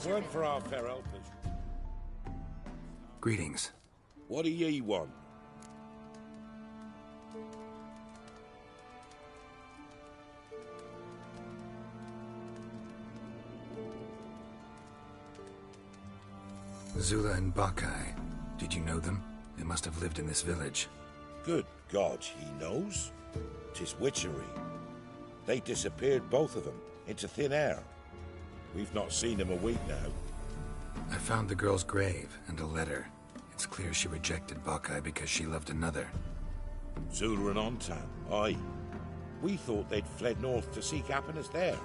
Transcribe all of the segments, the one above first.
it weren't for our fair helpers... Greetings. What do ye want? Zula and Bakai. Did you know them? They must have lived in this village. Good God, he knows? 'Tis witchery. They disappeared, both of them, into thin air. We've not seen them a week now. I found the girl's grave and a letter. It's clear she rejected Bakai because she loved another. Zula and Ontan, aye. We thought they'd fled north to seek happiness there.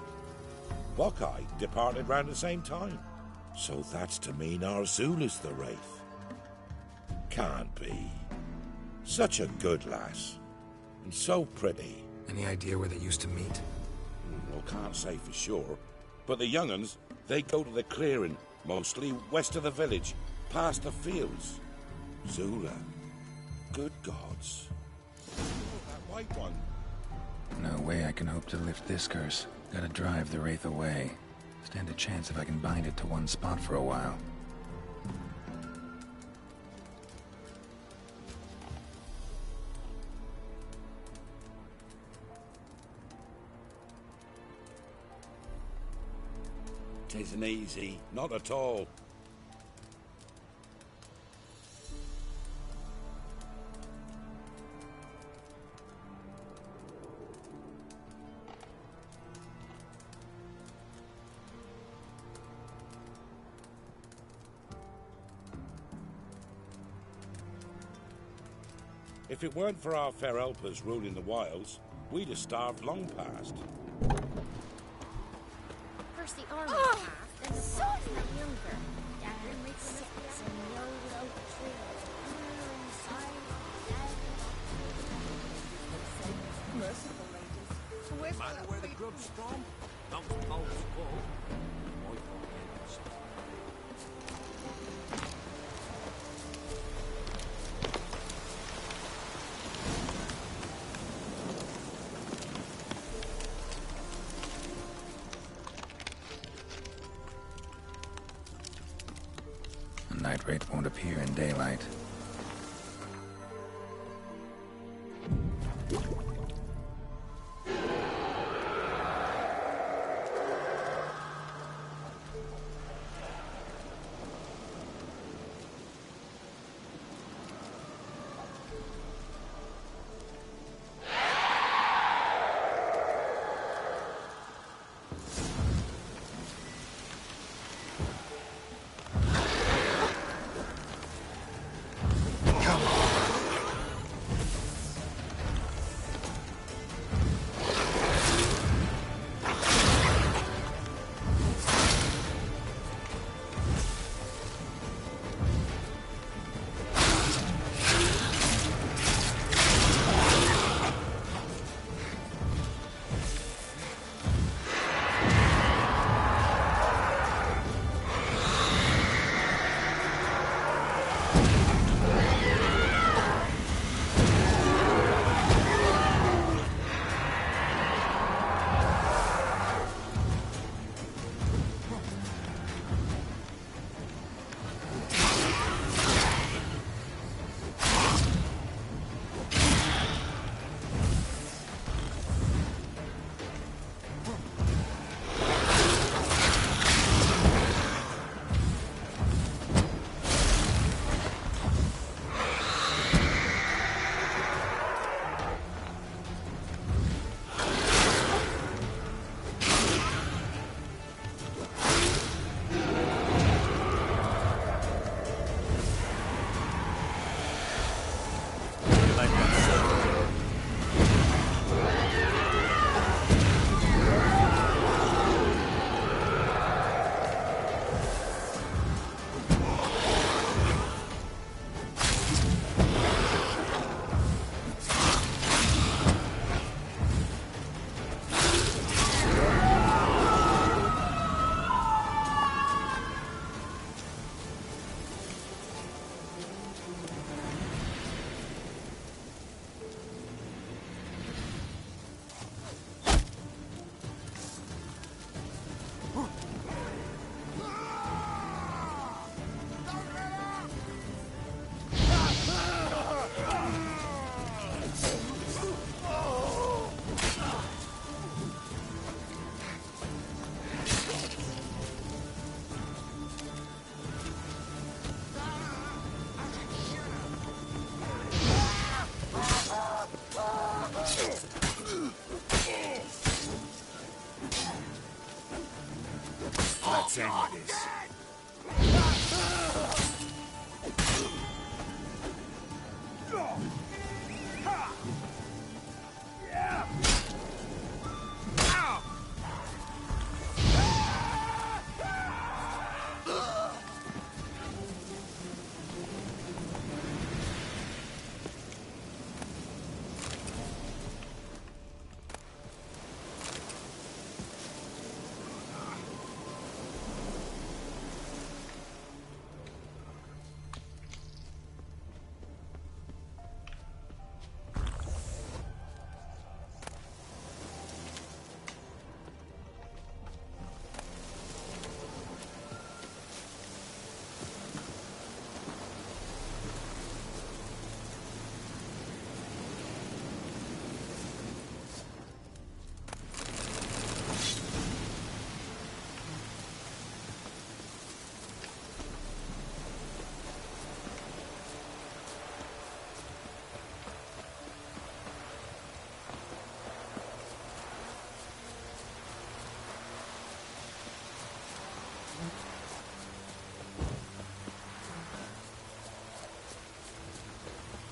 Bakai departed round the same time. So that's to mean our Zula's the Wraith. Can't be. Such a good lass. And so pretty. Any idea where they used to meet? Well, can't say for sure. But the young'uns, they go to the clearing, mostly west of the village, past the fields. Zula. Good gods. Oh, that white one. No way I can hope to lift this curse. Gotta drive the Wraith away. Stand a chance if I can bind it to one spot for a while. Tisn't easy, not at all. If it weren't for our fair helpers ruling the wilds, we'd have starved long past. First the army half, then the sons and younger. Dagger makes six and the old oak tree. Merciful ladies. Where's Matter where the grub's from? Don't hold full. My pockets. The night wraith won't appear in daylight. end this.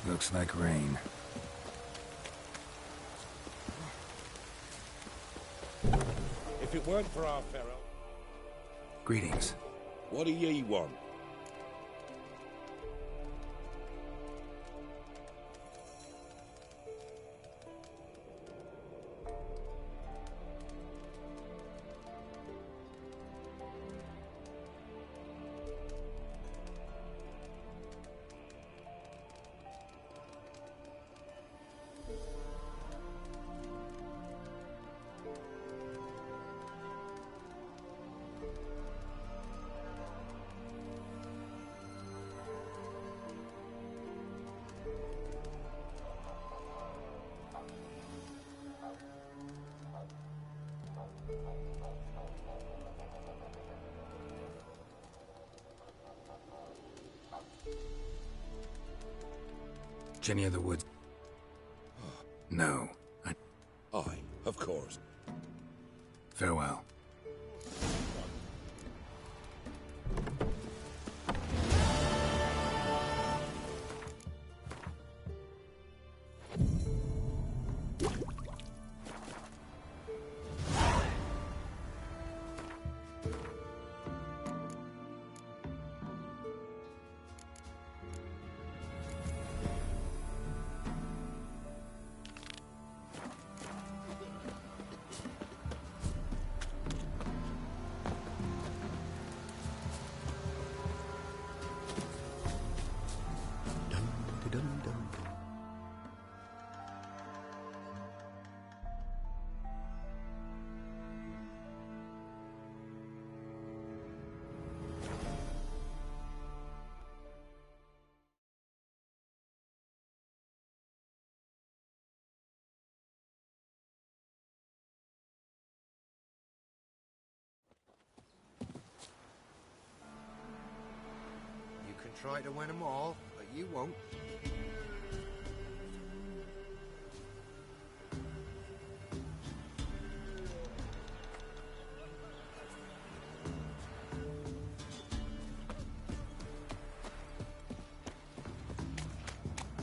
Looks like rain. If it weren't for our Pharaoh, Greetings. what do ye want? Jenny of the Woods. No. Aye, of course. Farewell. You can try to win them all, but you won't.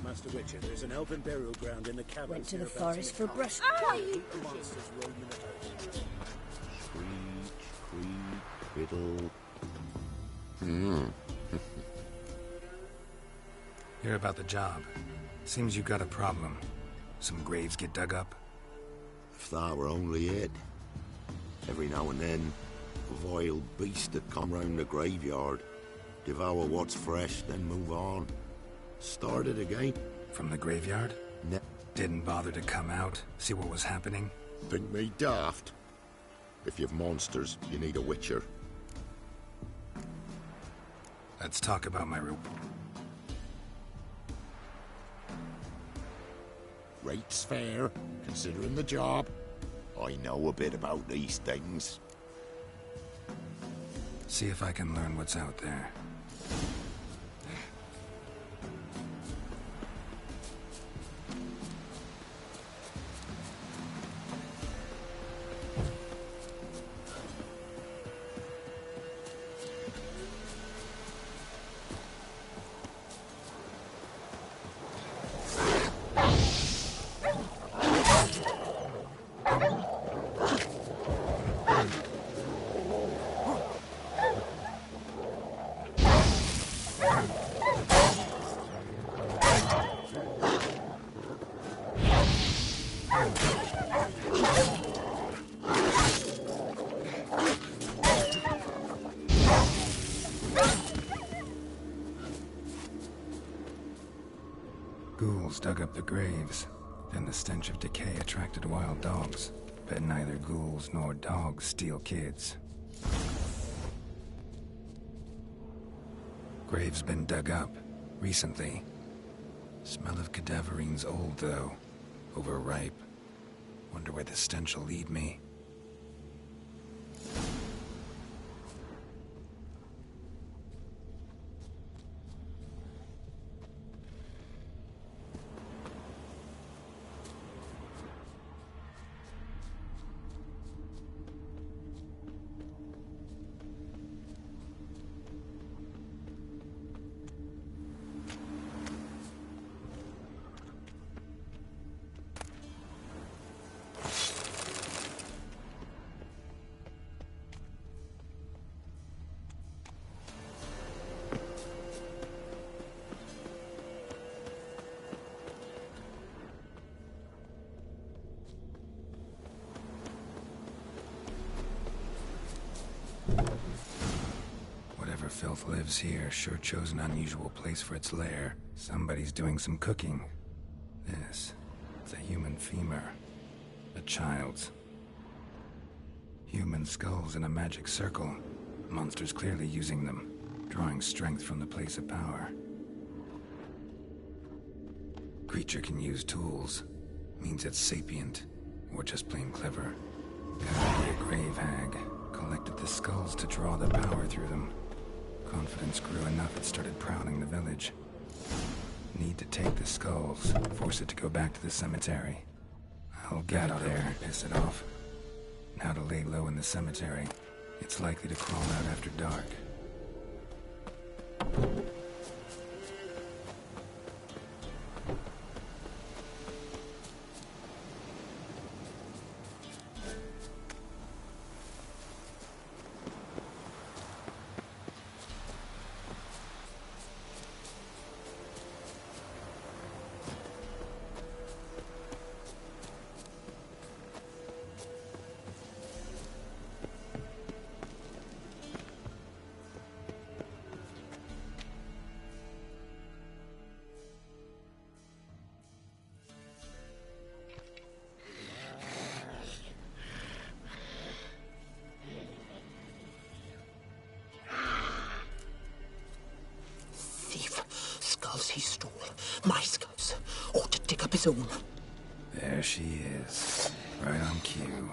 Master Witcher, there's an elven burial ground in the caverns. Went to the hereabouts forest in for the brush. Keep the monsters roaming the toes. Screech, fiddle. Hear about the job. Seems you got a problem. Some graves get dug up. If that were only it. Every now and then, a vile beast that come round the graveyard. Devour what's fresh, then move on. Start it again. From the graveyard? Didn't bother to come out, see what was happening? Think me daft? If you've monsters, you need a witcher. Let's talk about my Rate's fair, considering the job. I know a bit about these things. See if I can learn what's out there. ghouls dug up the graves. Then the stench of decay attracted wild dogs. Bet neither ghouls nor dogs steal kids. Grave's been dug up. Recently. Smell of cadaverine's old, though. Overripe. Wonder where the stench will lead me. Whatever filth lives here sure chose an unusual place for its lair. Somebody's doing some cooking. This is a human femur. A child's. Human skulls in a magic circle. Monsters clearly using them, drawing strength from the place of power. Creature can use tools. Means it's sapient, or just plain clever. Gotta be a grave hag. Collected the skulls to draw the power through them. Confidence grew enough it started prowling the village. Need to take the skulls, force it to go back to the cemetery. I'll get there and piss it off. Now to lay low in the cemetery. It's likely to crawl out after dark. He stole my skulls. Ought to dig up his own. There she is. Right on cue.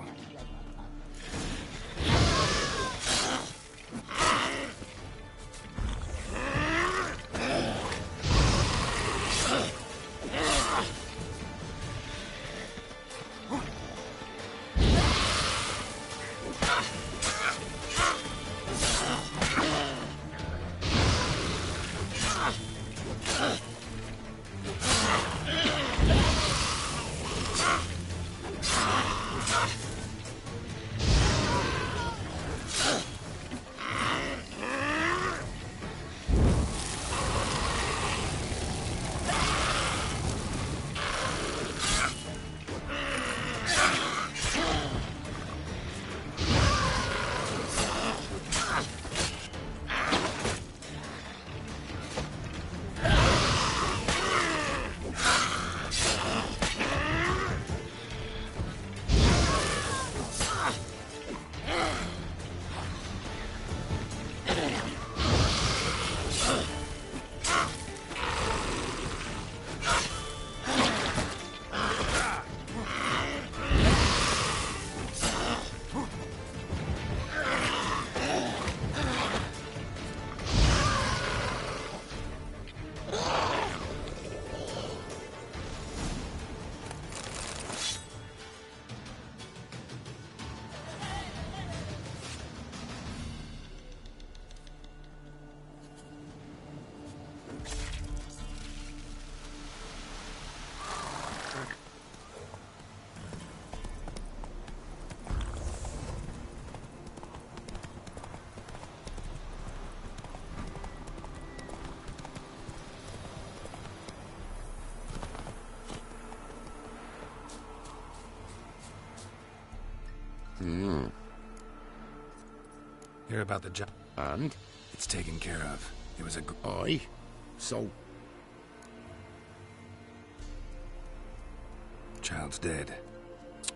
Hear about the job? And? It's taken care of. It was a... Aye? So... child's dead.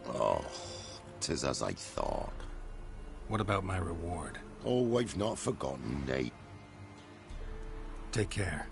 Oh, 'tis as I thought. What about my reward? Oh, I've not forgotten, Nate. Take care.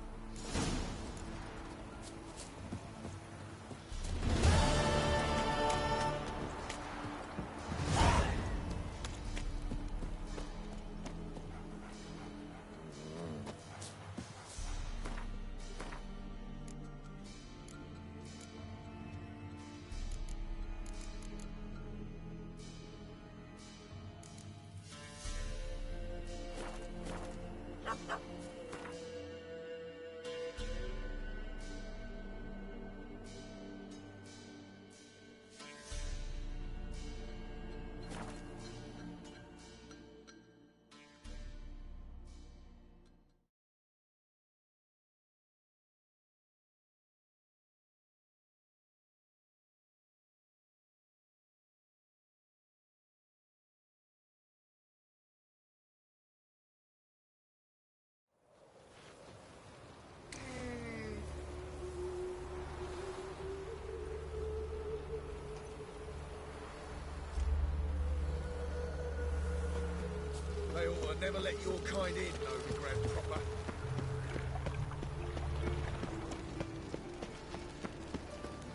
They ought to never let your kind in, Novi Grand Proper.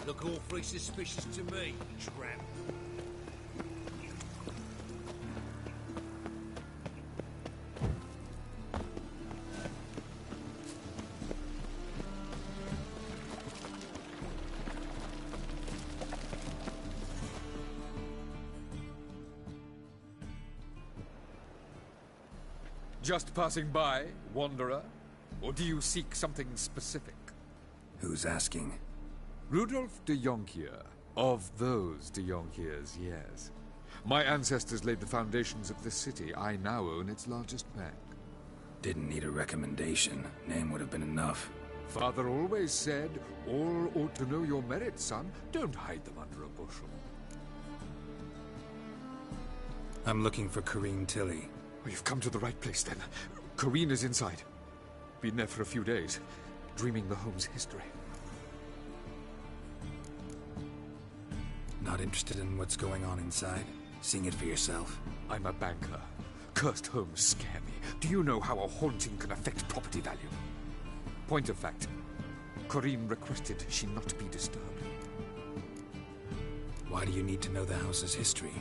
Look awfully suspicious to me, tramp. Just passing by, wanderer? Or do you seek something specific? Who's asking? Rudolf de Jonkier. Of those de Jonkiers, yes. My ancestors laid the foundations of this city. I now own its largest bank. Didn't need a recommendation. Name would have been enough. Father always said, all ought to know your merits, son. Don't hide them under a bushel. I'm looking for Corrine Tilly. Well, you've come to the right place, then. Corrine is inside. Been there for a few days, dreaming the home's history. Not interested in what's going on inside? Seeing it for yourself? I'm a banker. Cursed homes scare me. Do you know how a haunting can affect property value? Point of fact, Corrine requested she not be disturbed. Why do you need to know the house's history?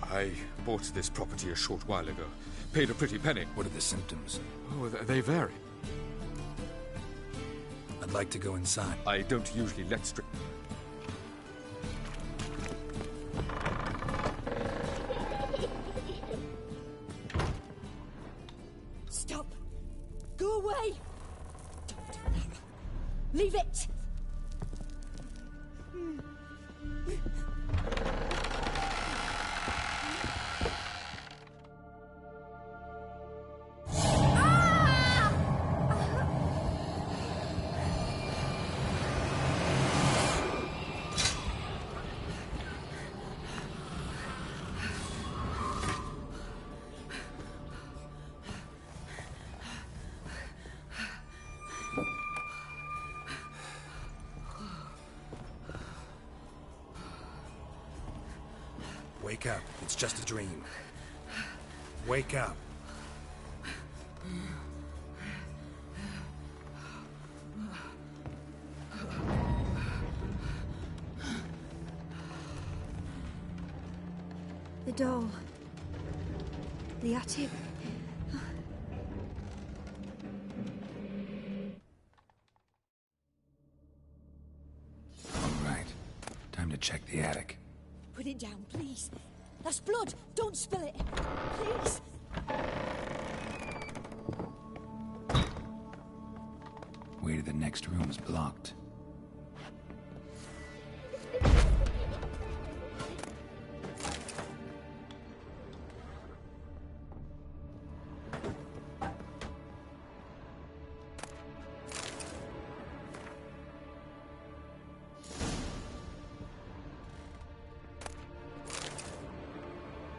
I bought this property a short while ago. Paid a pretty penny. What are the symptoms? Oh, they vary. I'd like to go inside. I don't usually let Stop! Go away! Don't do that. Leave it! Wake up. It's just a dream. Wake up. The doll. The attic. All right. Time to check the attic. Put it down, please. That's blood. Don't spill it. Please. Way to the next room's blocked.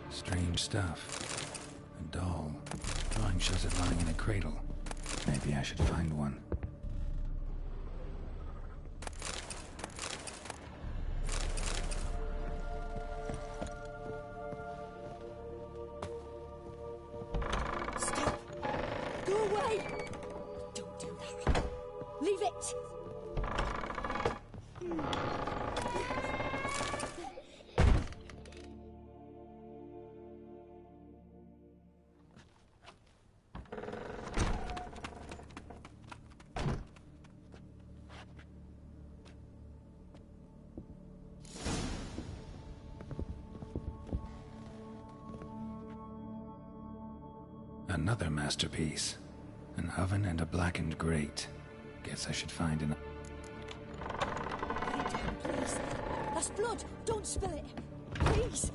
Strange stuff. A doll. Drawing shows it lying in a cradle. Maybe I should find one. Wait! Another masterpiece. An oven and a blackened grate. Guess I should find an... Lay down, please. That's blood. Don't spill it. Please.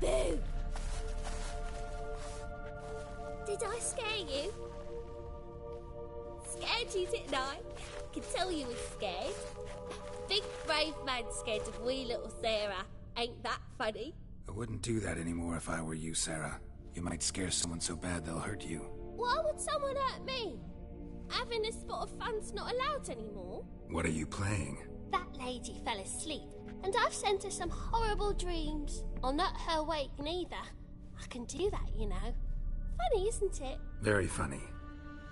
Boo! Did I scare you? Scared you, didn't I? Can tell you was scared. Big brave man scared of wee little Sarah. Ain't that funny? I wouldn't do that anymore if I were you, Sarah. You might scare someone so bad they'll hurt you. Why would someone hurt me? Having a spot of fun's not allowed anymore. What are you playing? That lady fell asleep, and I've sent her some horrible dreams. I'll not her wake neither. I can do that, you know. Funny, isn't it? Very funny.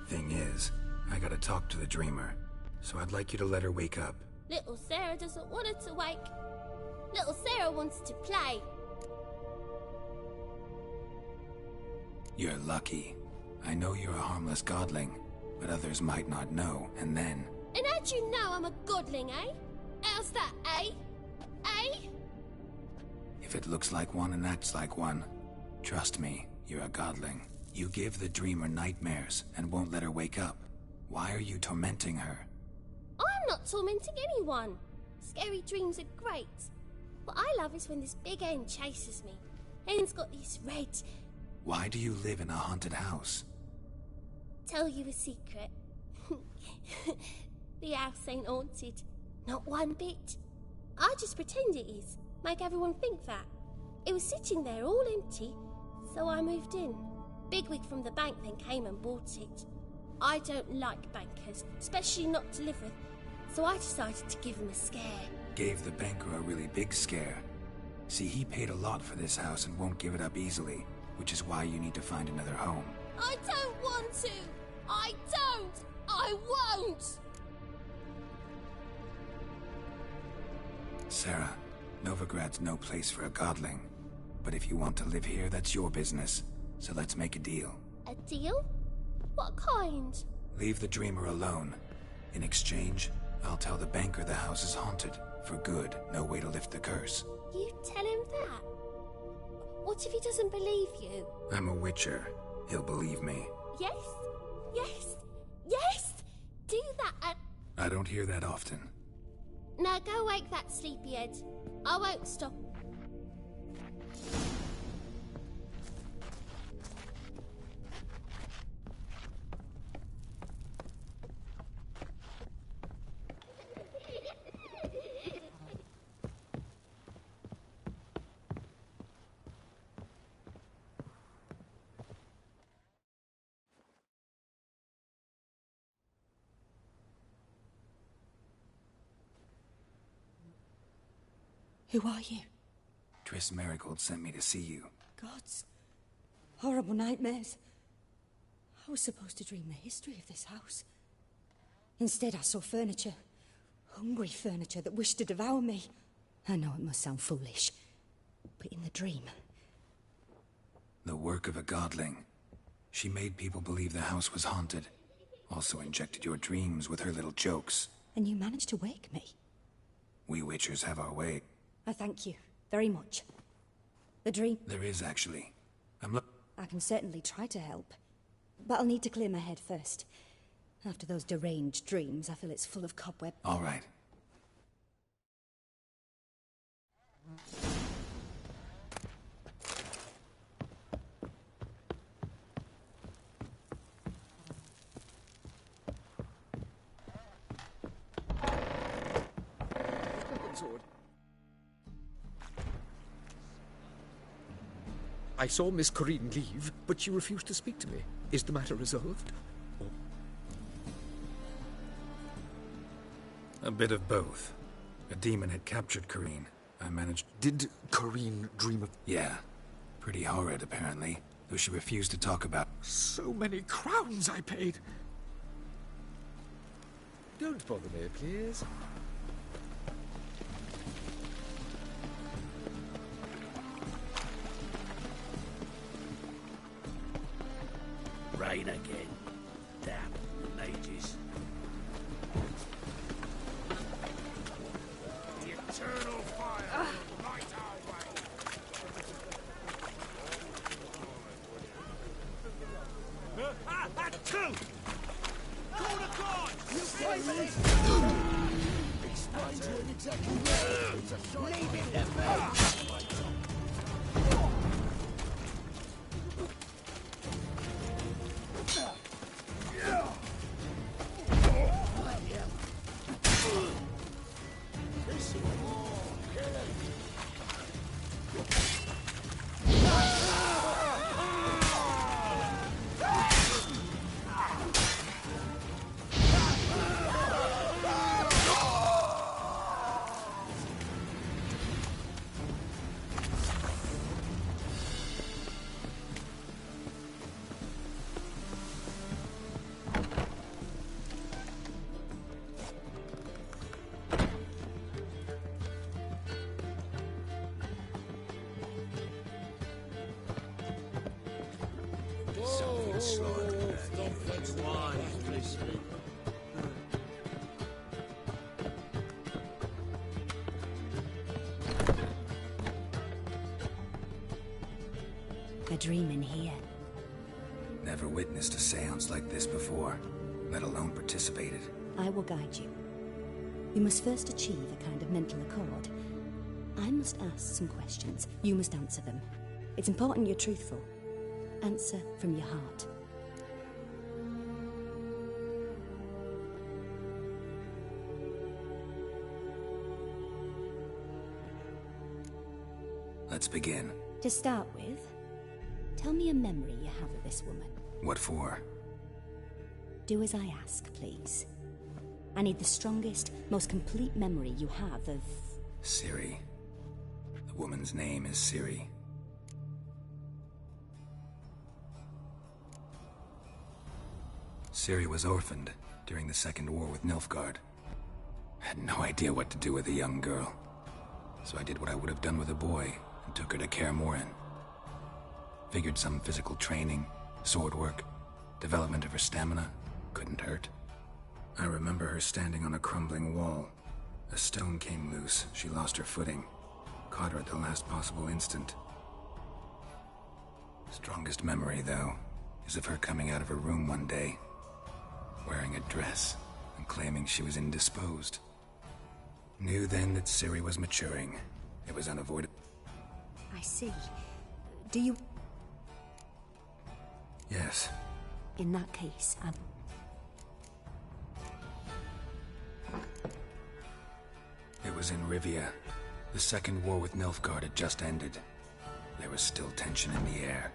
Thing is, I gotta talk to the dreamer, so I'd like you to let her wake up. Little Sarah doesn't want her to wake. Little Sarah wants to play. You're lucky. I know you're a harmless godling, but others might not know, and then... And how'd you know I'm a godling, eh? How's that, eh? Eh? If it looks like one and acts like one, trust me, you're a godling. You give the dreamer nightmares and won't let her wake up. Why are you tormenting her? I'm not tormenting anyone. Scary dreams are great. What I love is when this big hen chases me. Hen's got these red... Why do you live in a haunted house? Tell you a secret. The house ain't haunted. Not one bit. I just pretend it is. Make everyone think that. It was sitting there all empty, so I moved in. Bigwig from the bank then came and bought it. I don't like bankers, especially not to live with, so I decided to give him a scare. Gave the banker a really big scare. See, he paid a lot for this house and won't give it up easily, which is why you need to find another home. I don't want to! I don't! I won't! Sarah, Novigrad's no place for a godling. But if you want to live here, that's your business. So let's make a deal. A deal? What kind? Leave the dreamer alone. In exchange, I'll tell the banker the house is haunted. For good, no way to lift the curse. You tell him that? What if he doesn't believe you? I'm a witcher. He'll believe me. Yes? Yes? Yes! Do that and... I don't hear that often. Now go wake that sleepyhead. I won't stop. Who are you? Triss Merigold sent me to see you. Gods. Horrible nightmares. I was supposed to dream the history of this house. Instead, I saw furniture. Hungry furniture that wished to devour me. I know it must sound foolish, but in the dream... The work of a godling. She made people believe the house was haunted. Also injected your dreams with her little jokes. And you managed to wake me. We witchers have our way. I thank you very much. The dream... There is, actually. I can certainly try to help. But I'll need to clear my head first. After those deranged dreams, I feel it's full of cobweb. All right. I saw Miss Corinne leave, but she refused to speak to me. Is the matter resolved? Or... A bit of both. A demon had captured Corinne. I managed... Did Corinne dream of... Yeah. Pretty horrid, apparently. Though she refused to talk about... So many crowns I paid. Don't bother me, please. Rain again. Damn the mages. The eternal fire will light our way. Two! Call the gods! You fight me! He's not doing exactly right. It's a shot. Leave it to me! A dream in here. Never witnessed a seance like this before, let alone participated. I will guide you. You must first achieve a kind of mental accord. I must ask some questions. You must answer them. It's important you're truthful. Answer from your heart. Let's begin. To start with, tell me a memory you have of this woman. What for? Do as I ask, please. I need the strongest, most complete memory you have of... Ciri. The woman's name is Ciri. Ciri was orphaned during the Second War with Nilfgaard. Had no idea what to do with a young girl. So I did what I would have done with a boy and took her to Kaer Morhen. Figured some physical training, sword work, development of her stamina couldn't hurt. I remember her standing on a crumbling wall. A stone came loose, she lost her footing. Caught her at the last possible instant. Strongest memory, though, is of her coming out of her room one day, wearing a dress and claiming she was indisposed. Knew then that Ciri was maturing. It was unavoidable. I see. Do you... Yes. In that case, It was in Rivia. The Second War with Nilfgaard had just ended. There was still tension in the air.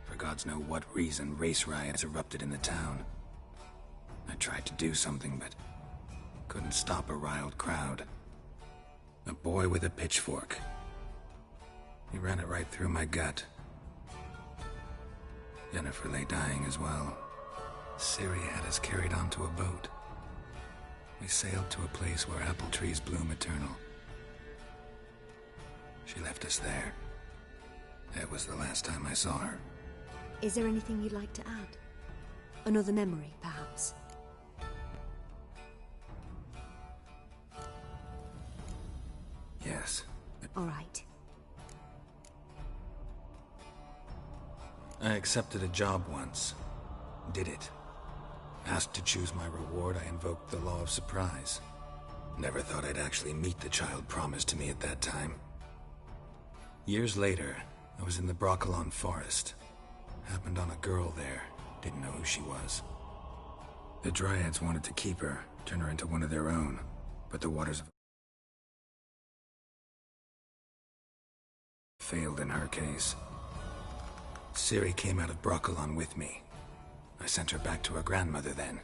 For gods know what reason, race riots erupted in the town. I tried to do something, but couldn't stop a riled crowd. A boy with a pitchfork. He ran it right through my gut. Yennefer lay dying as well. Ciri had us carried onto a boat. We sailed to a place where apple trees bloom eternal. She left us there. That was the last time I saw her. Is there anything you'd like to add? Another memory, perhaps? Yes. All right. I accepted a job once. Did it. Asked to choose my reward, I invoked the law of surprise. Never thought I'd actually meet the child promised to me at that time. Years later, I was in the Brokilon forest. Happened on a girl there. Didn't know who she was. The Dryads wanted to keep her, turn her into one of their own. But the waters failed in her case. Ciri came out of Brokilon with me. I sent her back to her grandmother then.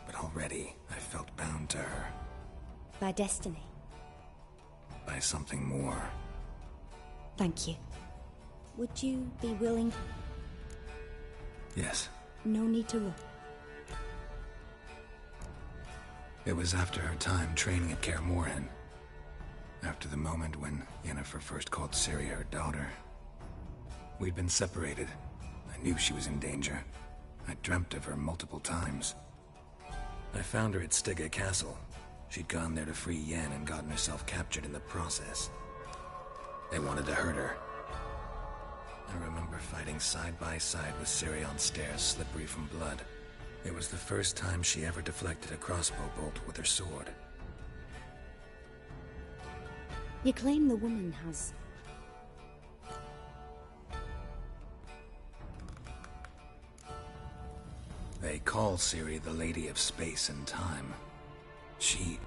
But already, I felt bound to her. By destiny. By something more. Thank you. Would you be willing? Yes. No need to run. It was after her time training at Kaer Morhen. After the moment when Yennefer first called Ciri her daughter. We'd been separated. I knew she was in danger. I dreamt of her multiple times. I found her at Stygga Castle. She'd gone there to free Yen and gotten herself captured in the process. They wanted to hurt her. I remember fighting side by side with Ciri on stairs slippery from blood. It was the first time she ever deflected a crossbow bolt with her sword. You claim the woman has... They call Ciri the Lady of Space and Time. She...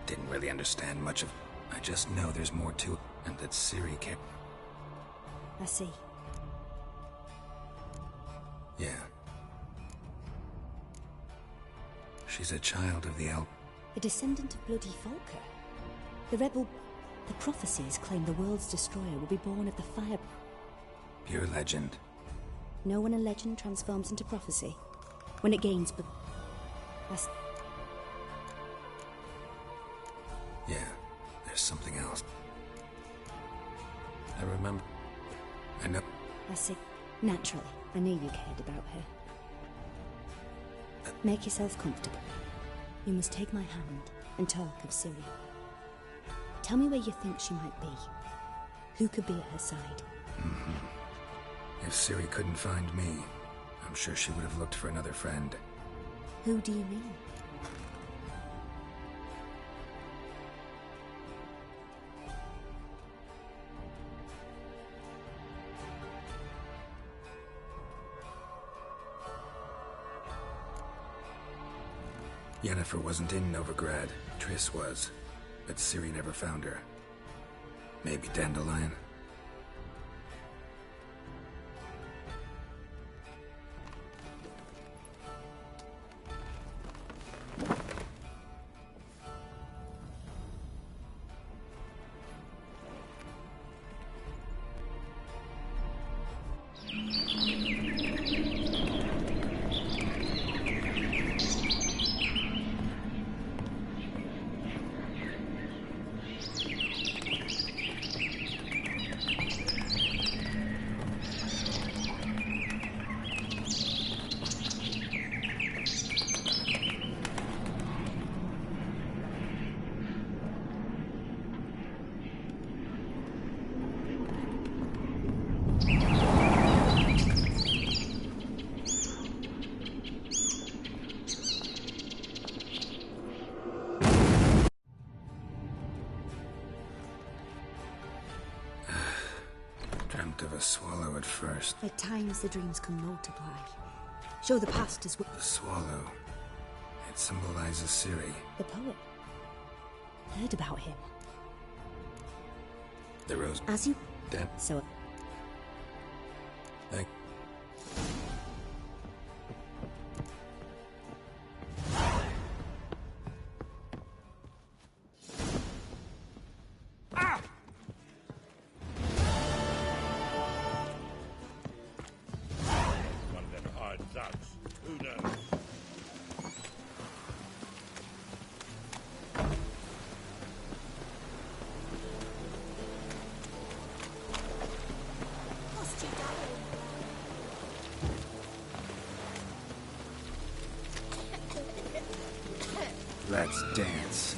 didn't really understand much of... I just know there's more to it, and that Ciri can... I see. Yeah. She's a child of the Elf. A descendant of bloody Volker. The rebel... The prophecies claim the world's destroyer will be born of the fire... Pure legend. Know when a legend transforms into prophecy? When it gains... Yeah, there's something else. I remember... I know... I see. Naturally, I knew you cared about her. Make yourself comfortable. You must take my hand and talk of Ciri. Tell me where you think she might be. Who could be at her side? If Ciri couldn't find me, I'm sure she would have looked for another friend. Who do you mean? Yennefer wasn't in Novigrad. Triss was. But Ciri never found her. Maybe Dandelion? Of a swallow at first. At times the dreams can multiply. Show the past as well. The swallow. It symbolizes Ciri. The poet. Heard about him. The rose. As you... Dead. So... Thank... Let's dance.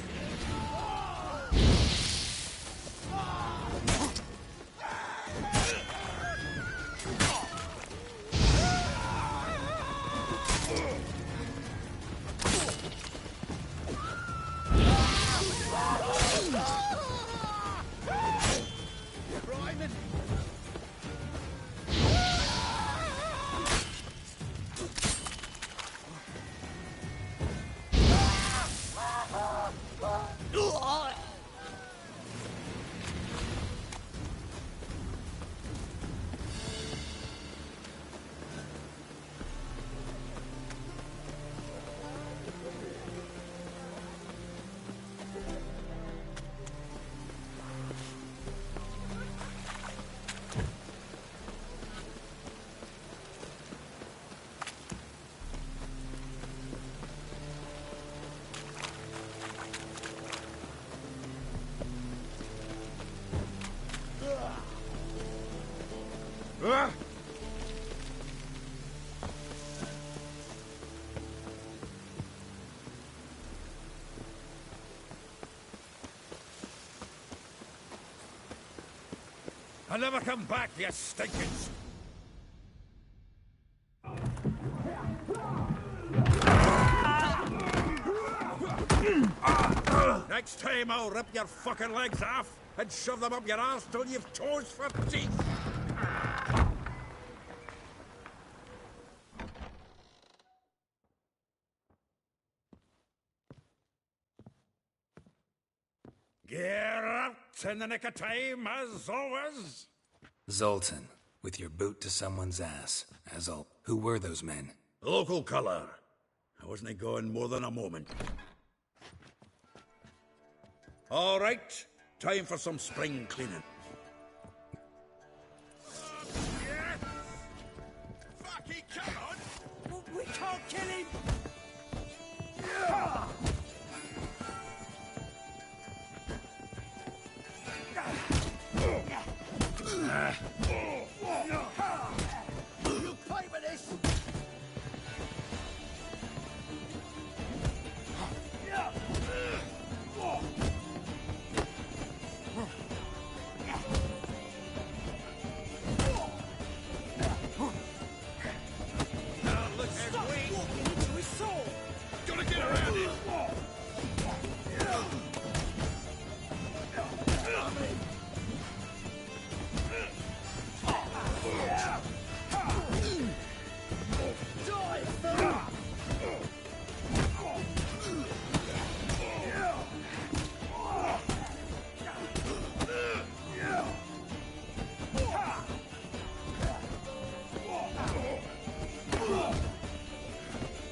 I'll never come back, you stinkins! Next time I'll rip your fucking legs off and shove them up your arse till you've toes for teeth! Get out in the nick of time, as always! Zoltan, with your boot to someone's ass. Who were those men? Local colour. I wasn't going more than a moment. All right, time for some spring cleaning. Yes! Fucking come on! We can't kill him! You pay for this! Gotta get around it!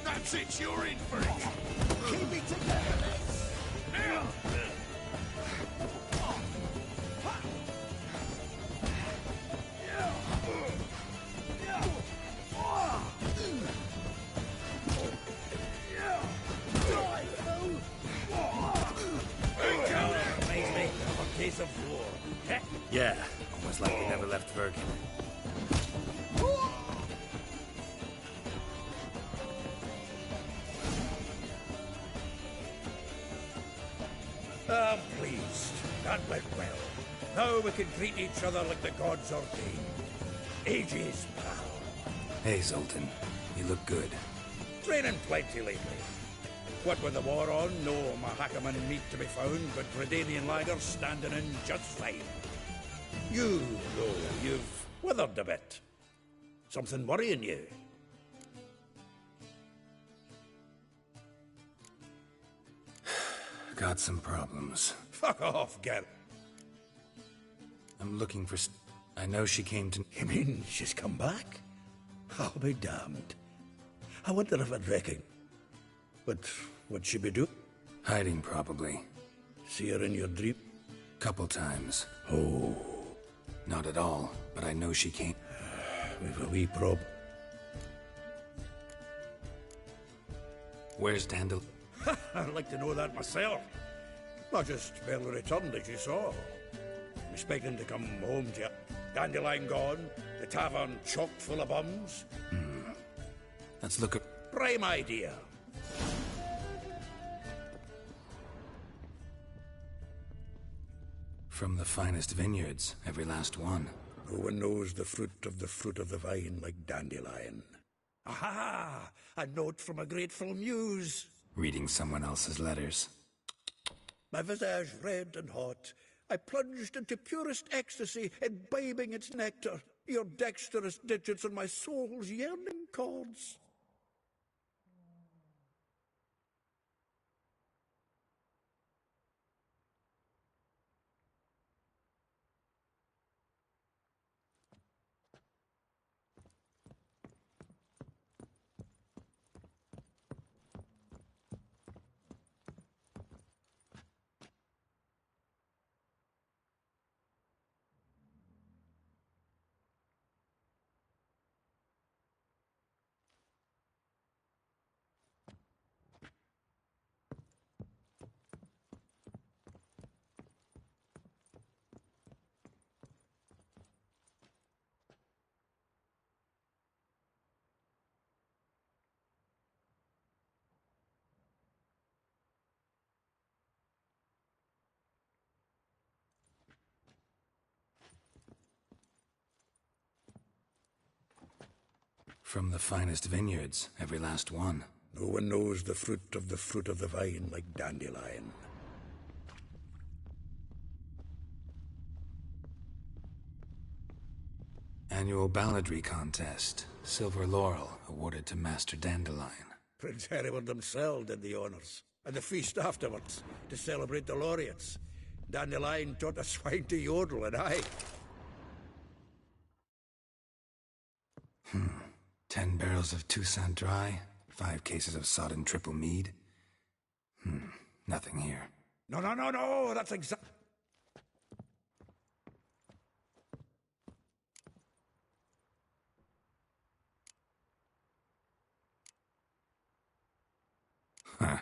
That's it, you're in for it! Keep it together, lads! Now! Case of war. Yeah, almost like we never left Vergen. I'm pleased. That went well. Now we can treat each other like the gods ordained. Ages, pal. Hey, Zoltan. You look good. Training plenty lately. What with the war on, no Mahakaman meat to be found, but Redanian lagers standing in just fine. You, though, you've withered a bit. Something worrying you? Got some problems. Fuck off, Gert. I'm looking for... I know she came to... You mean she's come back? I'll be damned. I wonder if I'd reckon. But what'd she be doing? Hiding, probably. See her in your dream? Couple times. Oh. Not at all, but I know she came... We've a wee probe. Where's Dandel? I'd like to know that myself. Not just barely returned, as you saw. Expecting to come home to you. Dandelion gone, the tavern chock full of bums. Let's look at... Prime idea. From the finest vineyards, every last one. No one knows the fruit of the vine like Dandelion. Aha! A note from a grateful muse. Reading someone else's letters. My visage red and hot, I plunged into purest ecstasy, imbibing its nectar, your dexterous digits on my soul's yearning chords. From the finest vineyards, every last one. No one knows the fruit of the vine like Dandelion. Annual balladry contest. Silver laurel awarded to Master Dandelion. Prince Hereward himself did the honours. And the feast afterwards, to celebrate the laureates. Dandelion taught a swine to yodel, and I... 10 barrels of Toussaint Dry, 5 cases of sodden triple mead. Nothing here. No, that's exact... Huh.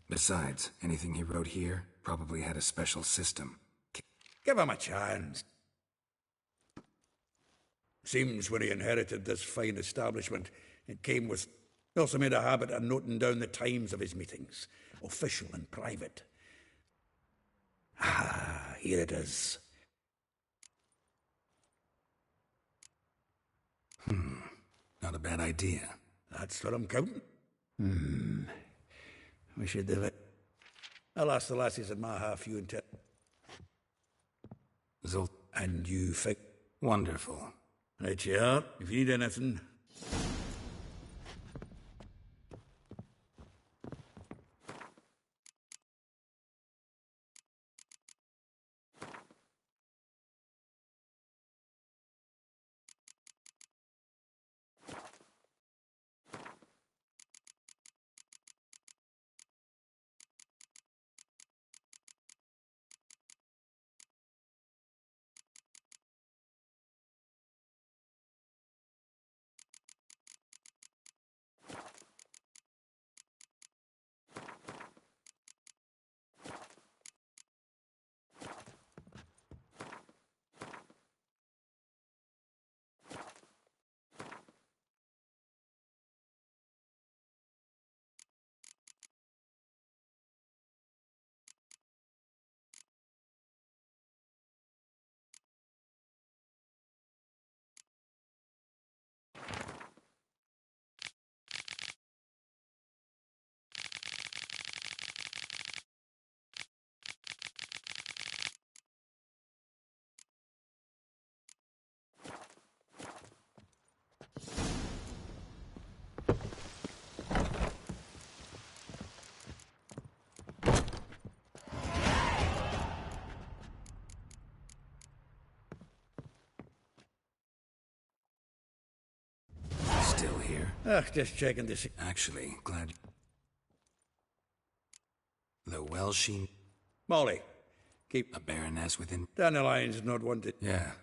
Besides, anything he wrote here probably had a special system. Give him a chance. Seems when he inherited this fine establishment, it came with... He also made a habit of noting down the times of his meetings, official and private. Ah, here it is. Not a bad idea. That's what I'm counting. We should do it. I'll ask the lassies at my half, you and Ted. Zol. And you fix. Wonderful. Right you are. If you need anything. Still here? Just checking this. Actually, glad... The Welshing... Molly, keep... A baroness within... Dandelion's not wanted. Yeah.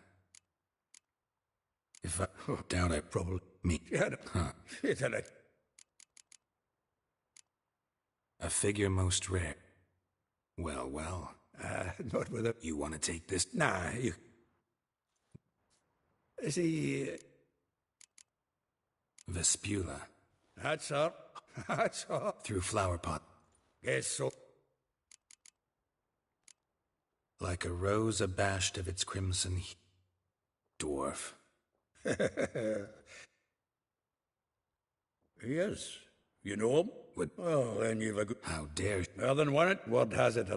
If I... doubt I probably... Me. Yeah, no. Huh. It's a... A figure most rare. Well. Not with it. You want to take this? Nah, you... Is he... Vespula. That's her. That's her. Through flower pot. Guess so. Like a rose abashed of its crimson dwarf. Yes. You know him? What? Well, then you've a good... How dare you? Well, then won it. Word has it.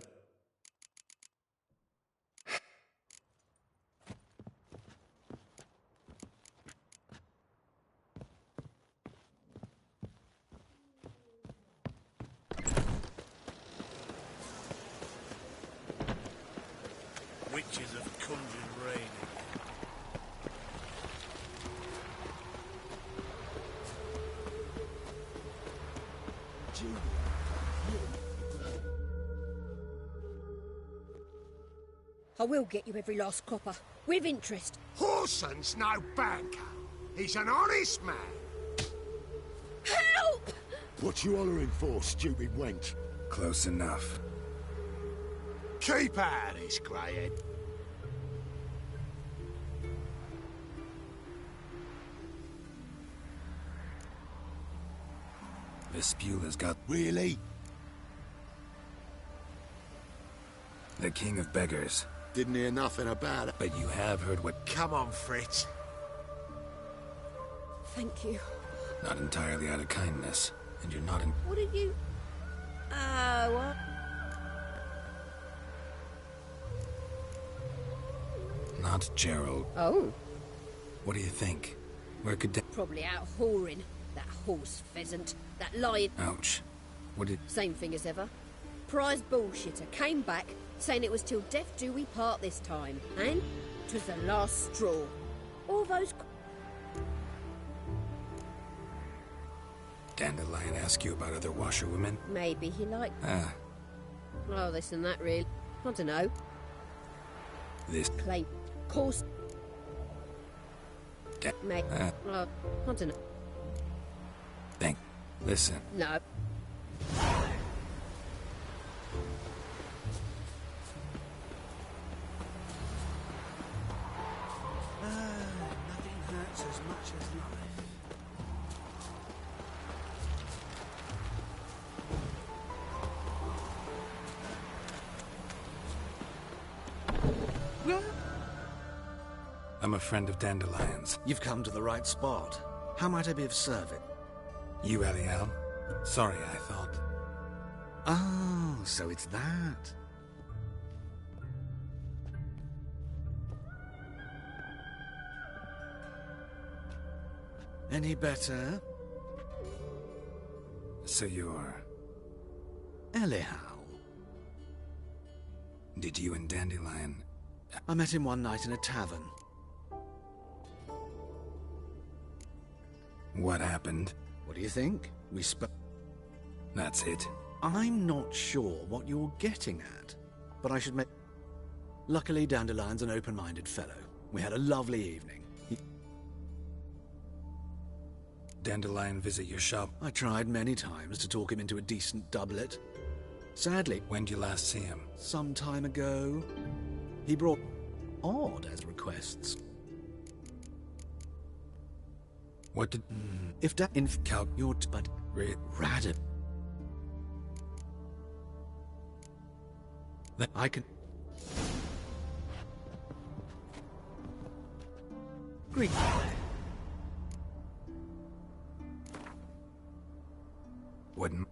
Witches have conjured rain I will get you every last copper, with interest. Horson's no banker. He's an honest man. Help! What you hollering for, stupid wench? Close enough. Keep out of this, greyhead. Vespula's got... Really? The king of beggars. Didn't hear nothing about it. But you have heard what... Come on, Fritz. Thank you. Not entirely out of kindness, and you're not in... What are you... Oh, what? Not Gerald. Oh. What do you think? Where could... Probably out whoring. That horse pheasant. That lion... Ouch. What did... Same thing as ever. Prize bullshitter came back, saying it was till death do we part this time. And 'twas the last straw. All those... Dandelion ask you about other washerwomen? Maybe he liked... Ah. Oh, this and that, really. I don't know. This... Claim... Course... Mate... I don't know. Think. Listen. No. Nothing hurts as much as life. I'm a friend of Dandelion's. You've come to the right spot. How might I be of service? You, Eliel? Sorry, I thought... Oh, so it's that. Any better? So you're... Eliel. Did you and Dandelion... I met him one night in a tavern. What happened? What do you think? We spoke... That's it. I'm not sure what you're getting at, but I should make... Luckily, Dandelion's an open-minded fellow. We had a lovely evening. Dandelion visit your shop? I tried many times to talk him into a decent doublet. Sadly... When did you last see him? Some time ago. He brought odd as requests. What did... If that your but rather... That I can... Greek. Wouldn't...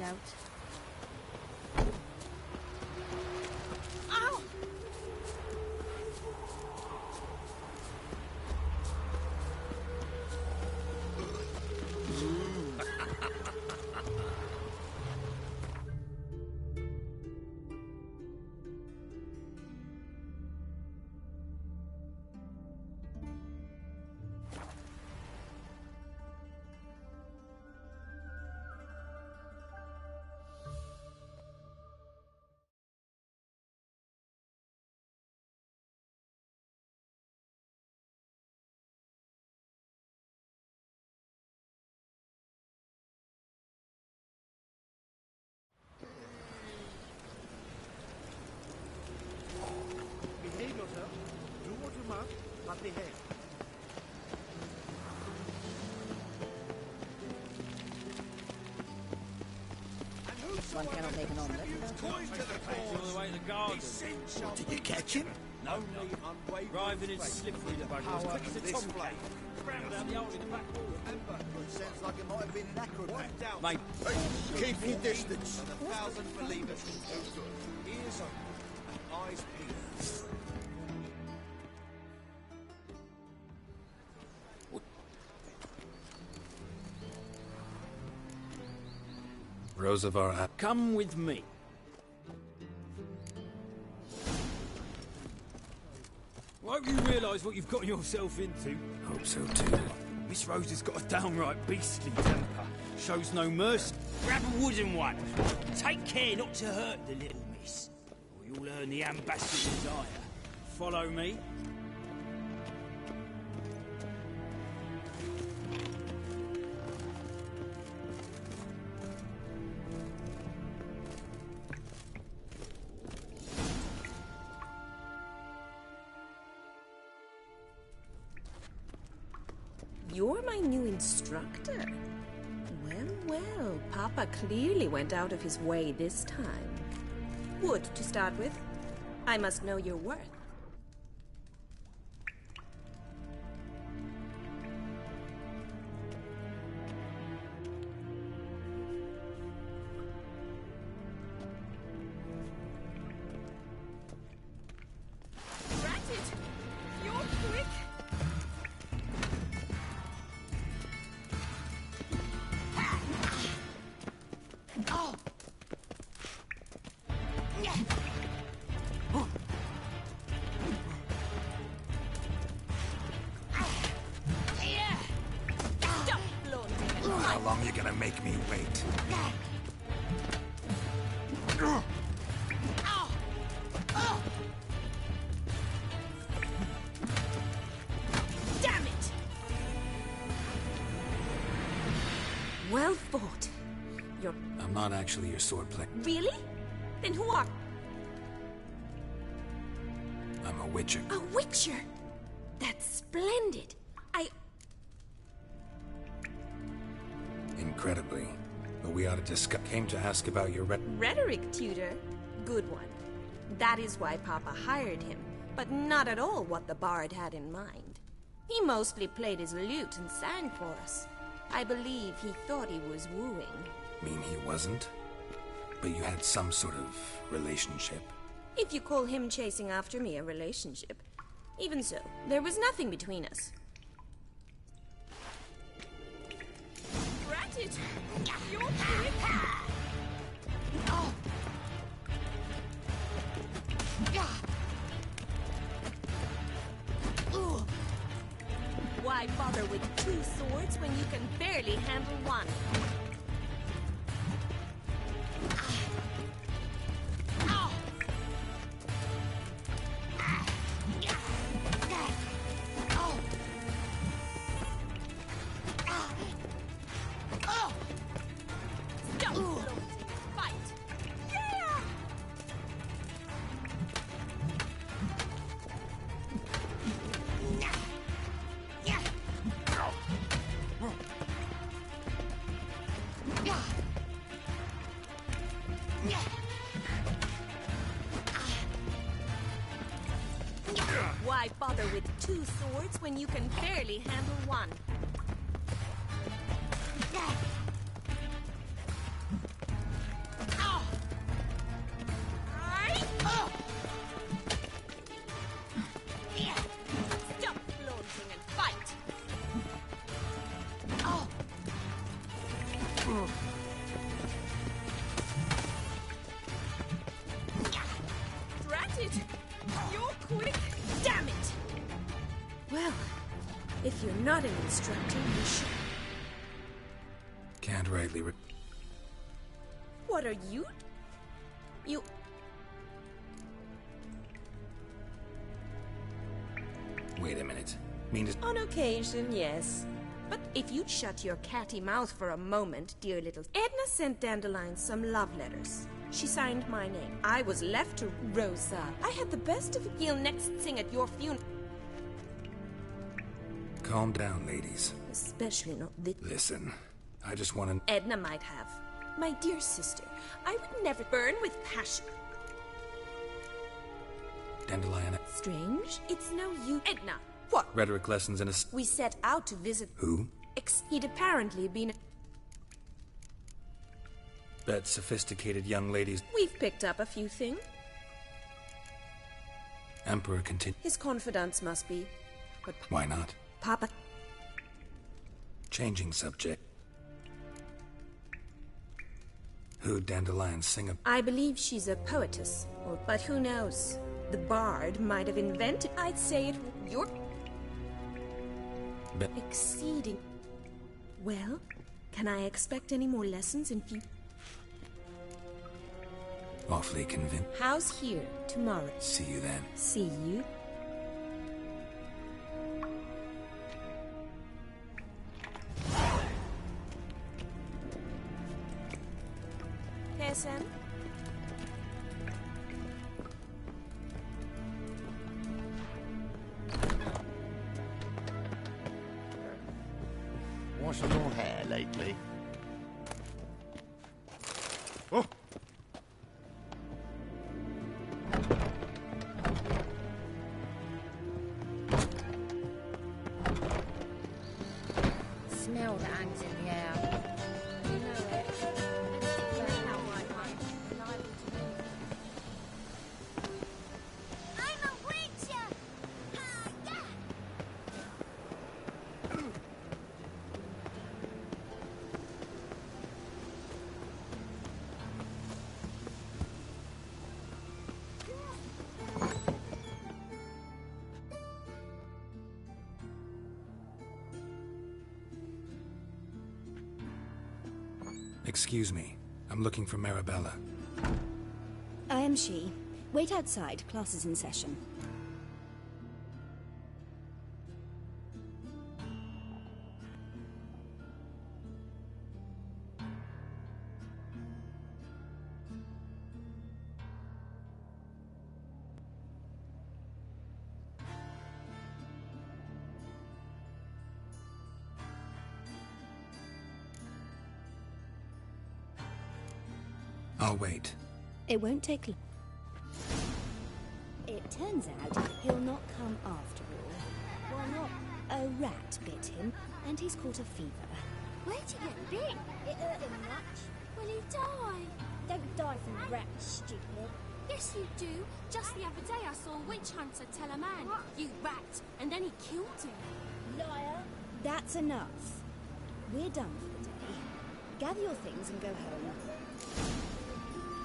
out. Ow! Behave yourself. Do what you must, but behave. One cannot make an omelette without Did you catch him? No. Driving in slippery the bugger. As quick as a tomcat. Round down the hole in the back wall. Sounds like it might have been an acrobat. Mate, Keep your distance. 1,000 believers. Ears open and eyes peeled. Rosavar, come with me. I hope you realise what you've got yourself into. Hope so too. Miss Rose has got a downright beastly temper. Shows no mercy. Grab a wooden one. Take care not to hurt the little miss, or you'll earn the ambassador's ire. Follow me. You're my new instructor. Well, Papa clearly went out of his way this time. Wood, to start with. I must know your worth. Ratchet! You're quick! Oh! Stop floating. How long you gonna make me wait? Damn it! Well fought. You're... I'm not actually your swordplay. Really? Then who are... I'm a witcher. A witcher? That's splendid. Incredibly. But we ought to discuss. Came to ask about your Rhetoric tutor? Good one. That is why Papa hired him, but not at all what the bard had in mind. He mostly played his lute and sang for us. I believe he thought he was wooing. Mean he wasn't? But you had some sort of relationship? If you call him chasing after me a relationship. Even so, there was nothing between us. Ratchet! You're quick! Oh! Why bother with two swords when you can barely handle one? Stop floating. Fight. Yeah! Why bother with two swords when you can barely handle one? Drat it! You're quick! Damn it! Well, if you're not an instructor, you should. Can't rightly What are you? You... Wait a minute. Mean to... On occasion, yes. But if you'd shut your catty mouth for a moment, dear little... Edna sent Dandelion some love letters. She signed my name. I was left to Rosa. I had the best of it. He'll next sing at your funeral. Calm down, ladies. Especially not this... Listen, I just want to... Edna might have. My dear sister, I would never burn with passion. Dandelion... Strange? It's no use. Edna! What? Rhetoric lessons in a... We set out to visit... Who? He'd apparently been... That sophisticated young ladies... We've picked up a few things. Emperor continue... His confidants must be... But Why not? Papa... Changing subject. Who Dandelion sing a... I believe she's a poetess. But who knows? The bard might have invented... I'd say it... You're... Exceeding... Well, can I expect any more lessons in future? Awfully convinced. How's here tomorrow? See you then. See you. Okay, Sam. Washing your hair lately? Oh! Smell that hangs in the air. You know it. I'm a witcher! Excuse me. I'm looking for Marabella. I am she. Wait outside. Class is in session. I'll wait. It won't take long. It turns out he'll not come after all. Why not? A rat bit him, and he's caught a fever. Where'd you get bit? It hurt him much. Will he die? Don't die from rats, stupid. Yes, you do. Just the other day I saw a witch hunter tell a man, "You rat," and then he killed him. Liar. That's enough. We're done for the day. Gather your things and go home.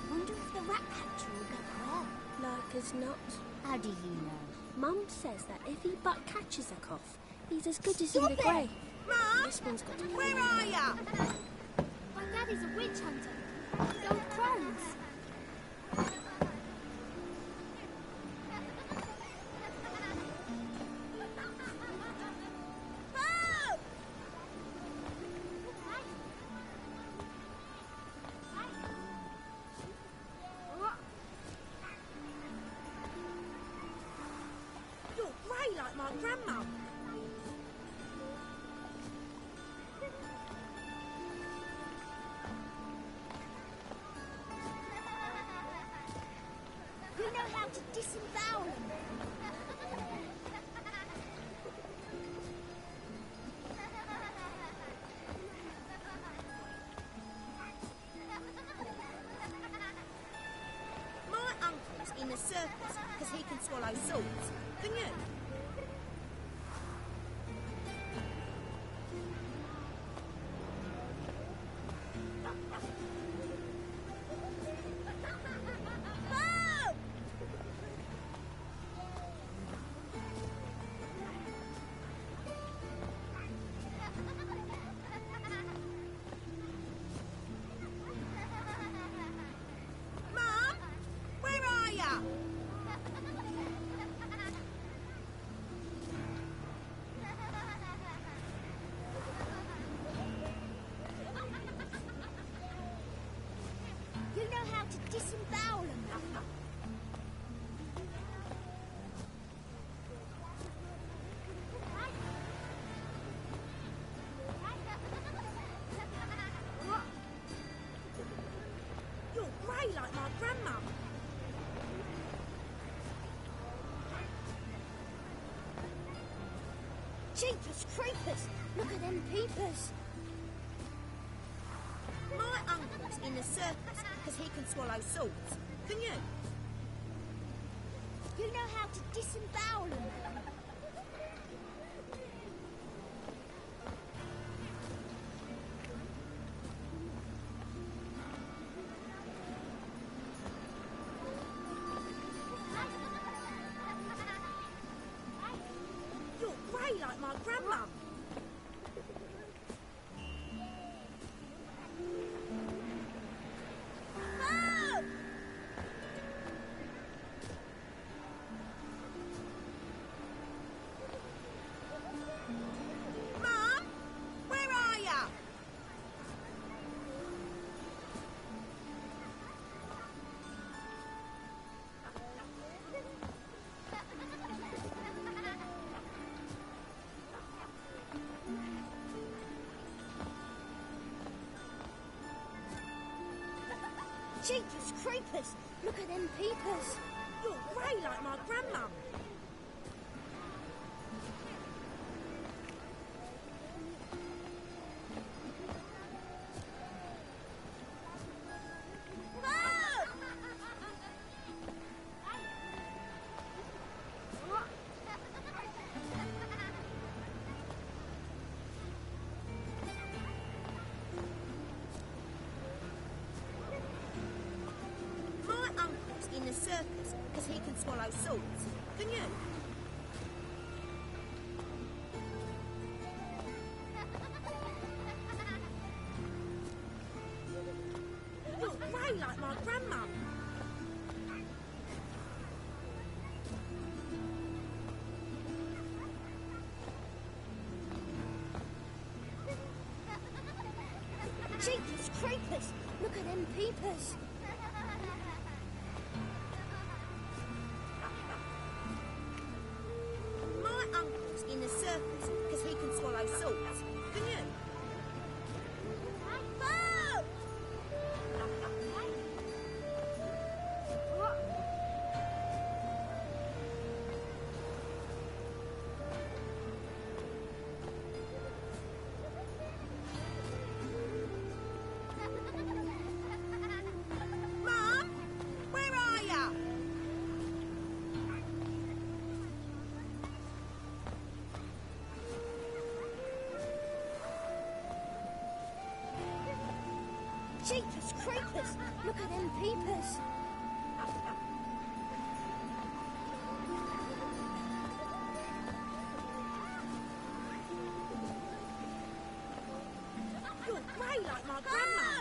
Wonder if the rat catcher will get well. Like as not. How do you know? Mum says that if he but catches a cough, he's as good as in the grave. Mum! This one's got to go. Where are ya? My daddy's a witch hunter. He's old crones. You're grey like my grandma. We know how to disembowel him. My uncle's in the circus because he can swallow swords. Can you? to disembowel them. You're grey like my grandma. Jeepers creepers! Look at them peepers! My uncle's in the circus because he can swallow swords. Can you? You know how to disembowel them. You're grey like my grandma. Oh! Mum, where are ya? Jeepers creepers! Look at them peepers! You're grey like my grandma. Oh! My uncle's in the circus because he can swallow swords. Can you? You're grey like my grandma. Jeepers creepers! Look at them peepers! My uncle's in the circus because he can swallow swords. Can you? Oh! Mum, where are ya? Jeepers creepers! Look at them peepers! You're grey like my grandma.